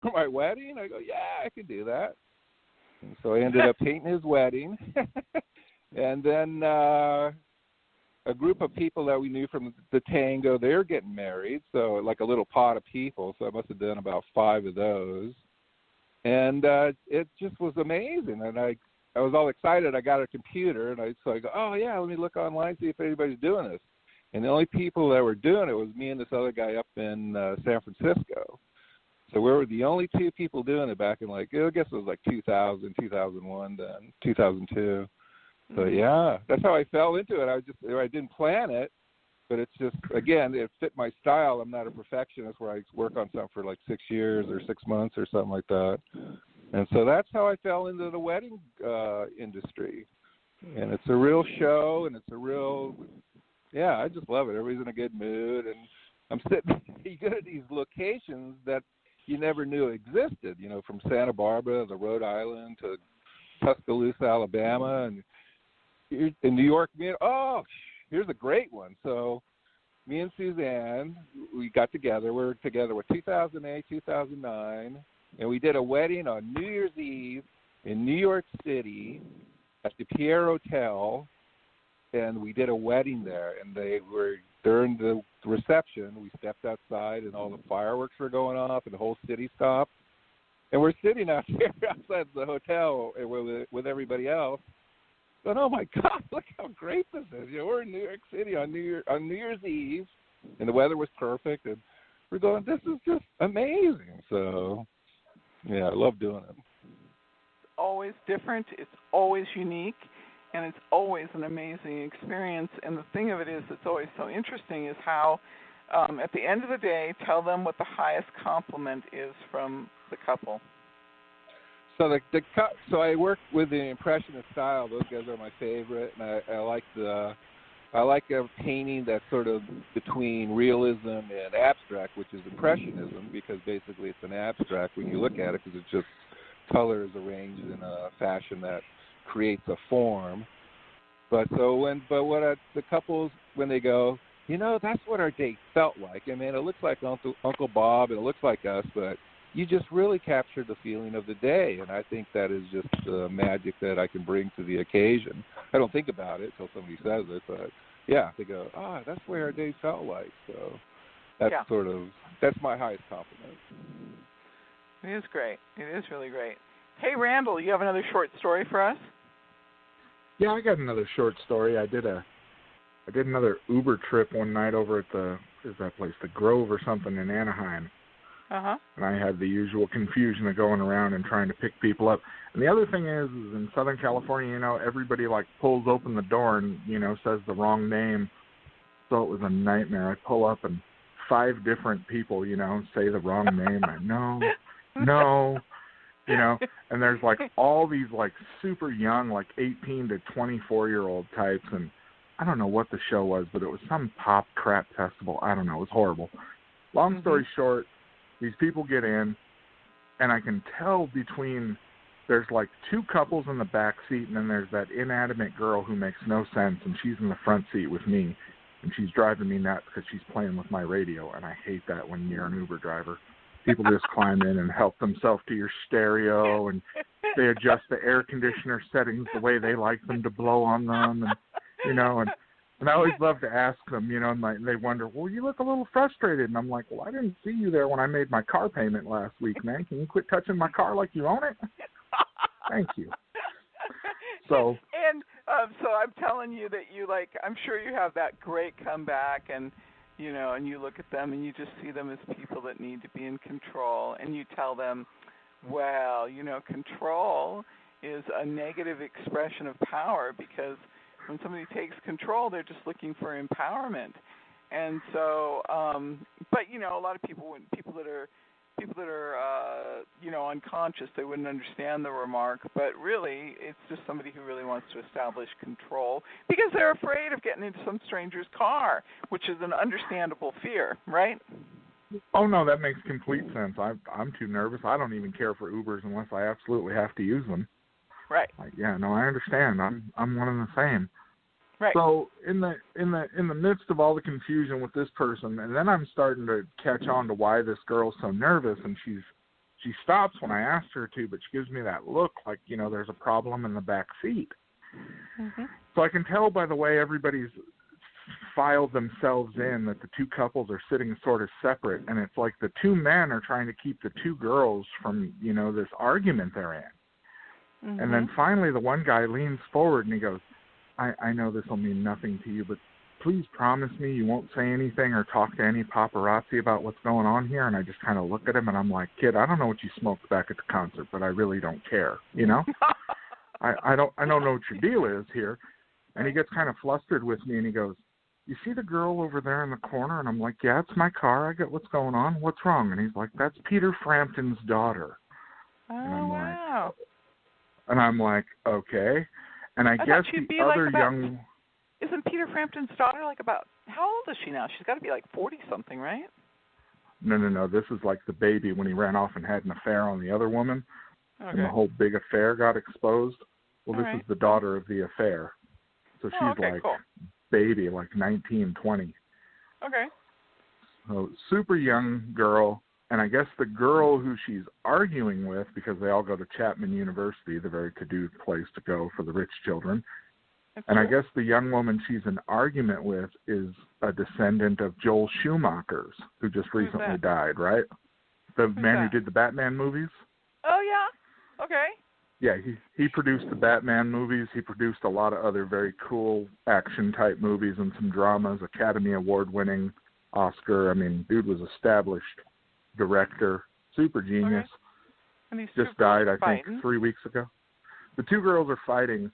for my wedding? I go, yeah, I can do that. And so I ended up painting his wedding. And then a group of people that we knew from the tango, they're getting married, so like a little pot of people. So I must have done about 5 of those. And it just was amazing. And I was all excited. I got a computer, and so I go, oh, yeah, let me look online, see if anybody's doing this. And the only people that were doing it was me and this other guy up in San Francisco. So we were the only 2 people doing it back in, like, I guess it was like 2000, 2001, then 2002. So, yeah, that's how I fell into it. I didn't plan it, but it's just, again, it fit my style. I'm not a perfectionist where I work on something for like 6 years or 6 months or something like that. And so that's how I fell into the wedding industry. And it's a real show, and it's a real, yeah, I just love it. Everybody's in a good mood. And I'm sitting, you go to these locations that you never knew existed, you know, from Santa Barbara to Rhode Island to Tuscaloosa, Alabama, and in New York. Oh, here's a great one. So me and Suzanne, we got together. We were together with 2008, 2009, and we did a wedding on New Year's Eve in New York City at the Pierre Hotel, and we did a wedding there. And they were, during the reception, we stepped outside, and all the fireworks were going off, and the whole city stopped. And we're sitting out here outside the hotel with everybody else. But oh my God, look how great this is! You know, we're in New York City on New Year's Eve, and the weather was perfect, and we're going, this is just amazing. So, yeah, I love doing it. It's always different. It's always unique, and it's always an amazing experience. And the thing of it is, that's always so interesting is how, at the end of the day, tell them what the highest compliment is from the couple. So I work with the Impressionist style. Those guys are my favorite, and I like a painting that's sort of between realism and abstract, which is Impressionism, because basically it's an abstract when you look at it, because it's just colors arranged in a fashion that creates a form. The couples, when they go, you know, that's what our date felt like. I mean, it looks like Uncle Bob, and it looks like us, but you just really captured the feeling of the day, and I think that is just magic that I can bring to the occasion. I don't think about it until somebody says it, but yeah, they go, that's where our day felt like. So that's that's my highest compliment. It is great. It is really great. Hey, Randle, you have another short story for us? Yeah, I got another short story. I did another Uber trip one night over at the Grove or something in Anaheim. Uh-huh. And I had the usual confusion of going around and trying to pick people up. And the other thing is in Southern California, you know, everybody like pulls open the door and, you know, says the wrong name. So it was a nightmare. I pull up and 5 different people, you know, say the wrong name. No, you know, and there's like all these like super young, like 18 to 24-year-old types. And I don't know what the show was, but it was some pop crap festival. I don't know. It was horrible. Long story short, these people get in, and I can tell there's like 2 couples in the back seat, and then there's that inanimate girl who makes no sense, and she's in the front seat with me, and she's driving me nuts because she's playing with my radio, and I hate that when you're an Uber driver. People just climb in and help themselves to your stereo, and they adjust the air conditioner settings the way they like them to blow on them, and you know, and I always love to ask them, you know, and they wonder, well, you look a little frustrated. And I'm like, well, I didn't see you there when I made my car payment last week, man. Can you quit touching my car like you own it? Thank you. So I'm telling you that I'm sure you have that great comeback, and, you know, and you look at them and you just see them as people that need to be in control. And you tell them, well, you know, control is a negative expression of power, because when somebody takes control, they're just looking for empowerment. And so, but you know, a lot of people that are you know, unconscious, they wouldn't understand the remark. But really, it's just somebody who really wants to establish control because they're afraid of getting into some stranger's car, which is an understandable fear, right? Oh no, that makes complete sense. I'm too nervous. I don't even care for Ubers unless I absolutely have to use them. Right. Like, yeah, no, I understand. I'm one and the same. Right. So in the midst of all the confusion with this person, and then I'm starting to catch on to why this girl's so nervous, and she stops when I asked her to, but she gives me that look like, there's a problem in the back seat. Mm-hmm. So I can tell by the way everybody's filed themselves in that the two couples are sitting sort of separate, and it's like the two men are trying to keep the two girls from, this argument they're in. Mm-hmm. And then finally the one guy leans forward and he goes, I know this will mean nothing to you, but please promise me you won't say anything or talk to any paparazzi about what's going on here. And I just kind of look at him and I'm like, kid, I don't know what you smoked back at the concert, but I really don't care, I don't know what your deal is here. And he gets kind of flustered with me and he goes, you see the girl over there in the corner? And I'm like, yeah, it's my car. I get what's going on. What's wrong? And he's like, that's Peter Frampton's daughter. Oh, wow. And I'm like, okay. And I guess the other young... Isn't Peter Frampton's daughter about, how old is she now? She's got to be 40-something, right? No. This is like the baby when he ran off and had an affair on the other woman. Okay. And the whole big affair got exposed. Well, this is the daughter of the affair. So she's cool. Baby, 19, 20. Okay. So super young girl. And I guess the girl who she's arguing with, because they all go to Chapman University, the very to-do place to go for the rich children. That's and true. I guess the young woman she's in argument with is a descendant of Joel Schumacher's, who just recently died, right? The man who did the Batman movies? Oh, yeah. Okay. Yeah, he produced the Batman movies. He produced a lot of other very cool action-type movies and some dramas, Academy Award-winning, Oscar. I mean, dude was established director, super genius. Okay. And these just died, I think, 3 weeks ago. The two girls are fighting,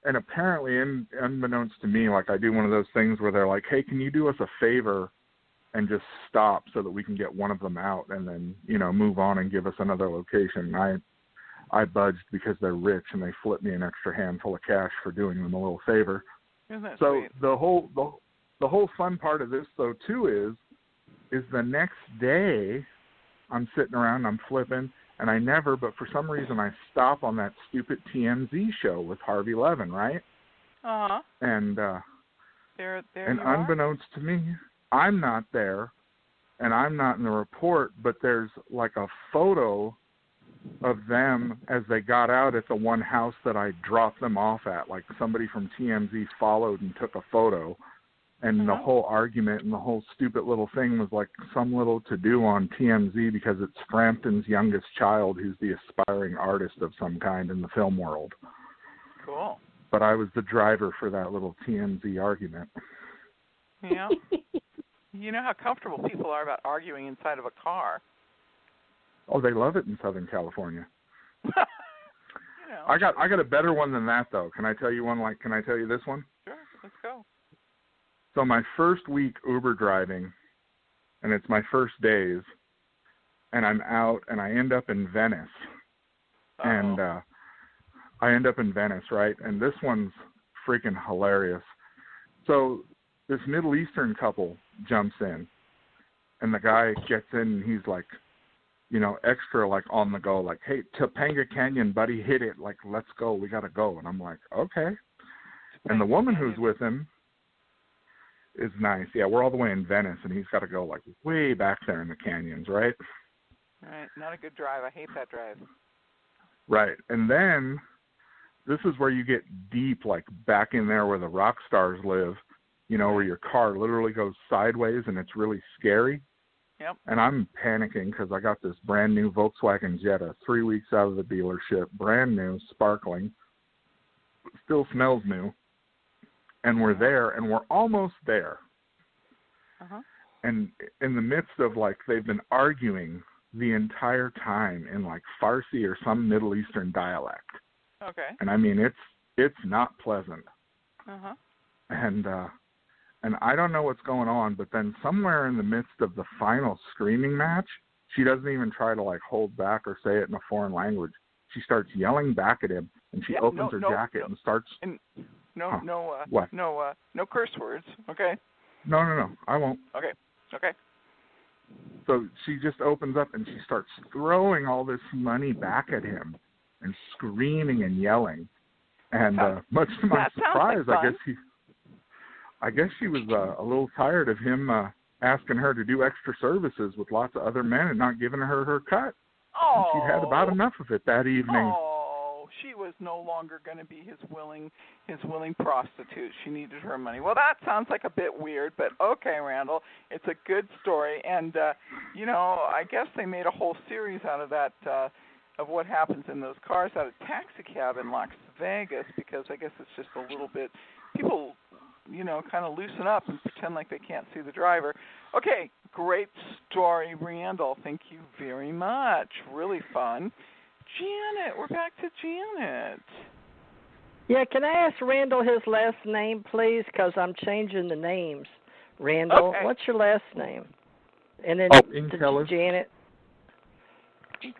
and apparently, unbeknownst to me, I do one of those things where they're like, hey, can you do us a favor and just stop so that we can get one of them out and then, move on and give us another location. I budged because they're rich and they flipped me an extra handful of cash for doing them a little favor. Isn't that so sweet? the whole fun part of this, though, too, is the next day I'm sitting around, I'm flipping, and but for some reason I stop on that stupid TMZ show with Harvey Levin, right? Uh-huh. And there and you unbeknownst to me, I'm not there, and I'm not in the report, but there's a photo of them as they got out at the one house that I dropped them off at. Somebody from TMZ followed and took a photo. And the whole argument and the whole stupid little thing was some little to-do on TMZ because it's Frampton's youngest child who's the aspiring artist of some kind in the film world. Cool. But I was the driver for that little TMZ argument. Yeah. You know how comfortable people are about arguing inside of a car. Oh, they love it in Southern California. I got a better one than that, though. Can I tell you one? Can I tell you this one? Sure. Let's go. So my first week Uber driving, and it's my first days, and I'm out, and I end up in Venice. Uh-oh. And I end up in Venice, right? And this one's freaking hilarious. So this Middle Eastern couple jumps in, and the guy gets in, and he's extra on the go, hey, Topanga Canyon, buddy, hit it, let's go, we gotta go. And I'm like, okay. And the woman who's with him is nice. Yeah, we're all the way in Venice, and he's got to go way back there in the canyons, right? Right, not a good drive. I hate that drive. Right, and then this is where you get deep, back in there where the rock stars live, where your car literally goes sideways and it's really scary. Yep. And I'm panicking because I got this brand new Volkswagen Jetta, 3 weeks out of the dealership, brand new, sparkling, still smells new. And we're there, and we're almost there. Uh-huh. And in the midst of, they've been arguing the entire time in, Farsi or some Middle Eastern dialect. Okay. And, I mean, it's not pleasant. Uh-huh. And I don't know what's going on, but then somewhere in the midst of the final screaming match, she doesn't even try to, hold back or say it in a foreign language. She starts yelling back at him, and she opens her jacket and starts... No curse words, okay? No, I won't. Okay. So she just opens up and she starts throwing all this money back at him and screaming and yelling. And much to my surprise, I guess she was a little tired of him asking her to do extra services with lots of other men and not giving her cut. Oh. She'd had about enough of it that evening. Oh, she was no longer going to be his willing prostitute. She needed her money. Well, that sounds like a bit weird, but okay, Randle, it's a good story. And, I guess they made a whole series out of that, of what happens in those cars out of taxi cab in Las Vegas, because I guess it's just a little bit, people, kind of loosen up and pretend like they can't see the driver. Okay, great story, Randle. Thank you very much. Really fun. Janet, we're back to Janet. Yeah, can I ask Randle his last name, please? Because I'm changing the names. Randle, okay. What's your last name? And then Janet.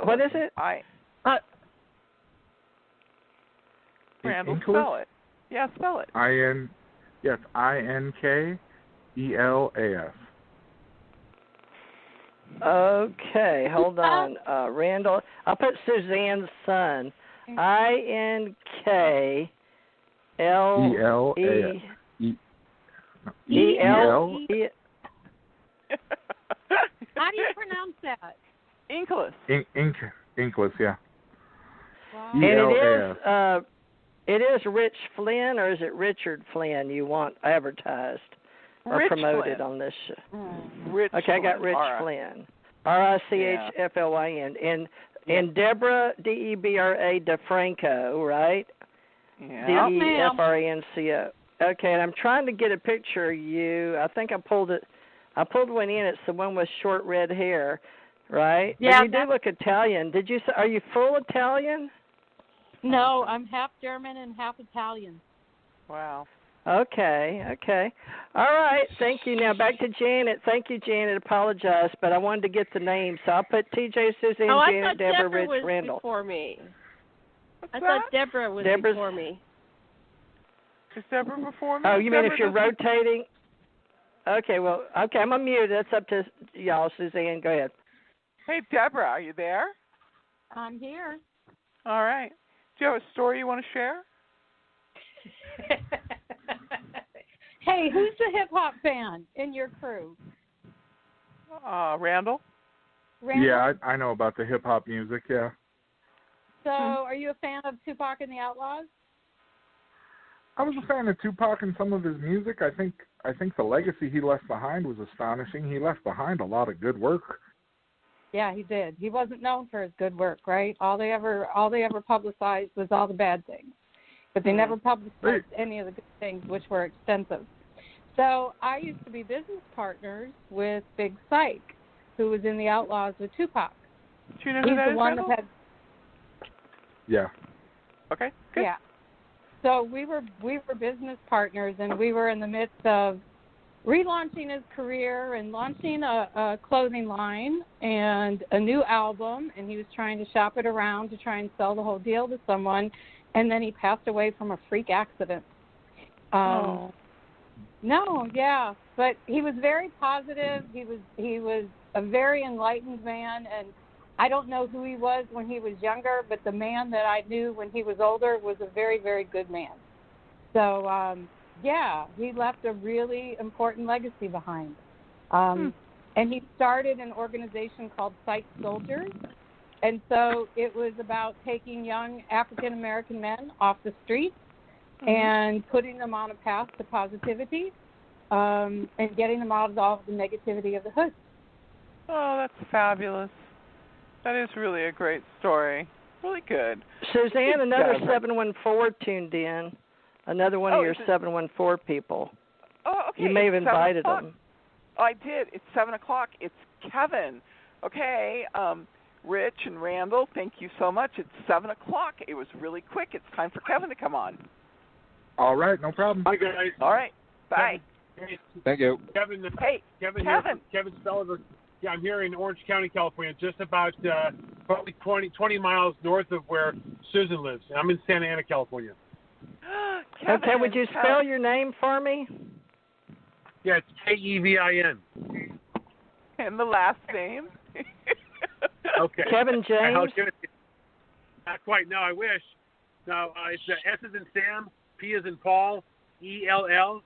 What is it? Randle, spell it. Yeah, spell it. INKELAS. Okay, hold on. Randle, I'll put Suzanne's son. INKLEAS. How do you pronounce that? Inkles. Inkles, yeah. Wow. And it is Rich Flynn, or is it Richard Flynn you want advertised or Rich promoted Flynn. on this show? Rich Okay, I got Flynn. Rich Flynn. RICHFLYN. And Debra, Debra DeFranco, right? Yeah. DEFRANCO. Okay, and I'm trying to get a picture of you. I think I pulled one in. It's the one with short red hair, right? Yeah. But you do look Italian. Are you full Italian? No, I'm half German and half Italian. Wow. Okay. All right, thank you. Now back to Janet. Thank you, Janet. Apologize, but I wanted to get the names. So I'll put TJ, Suzanne, Janet, Debra, Rich, was Randle. Before me. What's I that? thought Debra was before me. Is Debra before me? Oh, you mean Debra if you're doesn't- rotating? Okay, I'm going to mute. That's up to y'all. Suzanne, go ahead. Hey, Debra, are you there? I'm here. All right. Do you have a story you want to share? Hey, who's the hip-hop band in your crew? Randle? Randle? Yeah, I know about the hip-hop music, yeah. So, are you a fan of Tupac and the Outlaws? I was a fan of Tupac and some of his music. I think the legacy he left behind was astonishing. He left behind a lot of good work. Yeah, he did. He wasn't known for his good work, right? All they ever publicized was all the bad things. But they never publicized any of the good things, which were extensive. So I used to be business partners with Big Psych, who was in the Outlaws with Tupac. Do you know who He's that the is, one Randle? that had. Yeah. Okay, good. Yeah. So we were business partners, and we were in the midst of relaunching his career and launching a clothing line and a new album, and he was trying to shop it around to try and sell the whole deal to someone, and then he passed away from a freak accident. No, yeah, but he was very positive. He was a very enlightened man, and I don't know who he was when he was younger, but the man that I knew when he was older was a very, very good man. So, yeah, he left a really important legacy behind. And he started an organization called Psych Soldiers. And so it was about taking young African-American men off the streets and putting them on a path to positivity and getting them out of all the negativity of the hood. Oh, that's fabulous. That is really a great story. Really good. Suzanne, another 714 tuned in. Another one of your 714 people. Oh, okay. You may have It's invited 7 o'clock. them. Oh, I did. It's 7 o'clock. It's Kevin. Okay, Rich and Randle, thank you so much. It's 7 o'clock. It was really quick. It's time for Kevin to come on. All right, no problem. Hi, guys. All right. Bye. Hey, Thank you. Kevin. Hey, Kevin. Kevin. Here, Kevin Stellerberg. Yeah, I'm here in Orange County, California, just about probably 20 miles north of where Susan lives. I'm in Santa Ana, California. Kevin, Okay, would you spell your name for me? Yeah, it's Kevin. And the last name? Okay. Kevin James? I'll give it to you. Not quite. No, I wish. No, it's S as in Sam, P as in Paul, ELLER,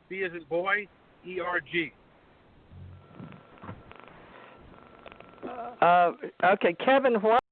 B as in boy, ERG. Okay, Kevin, what?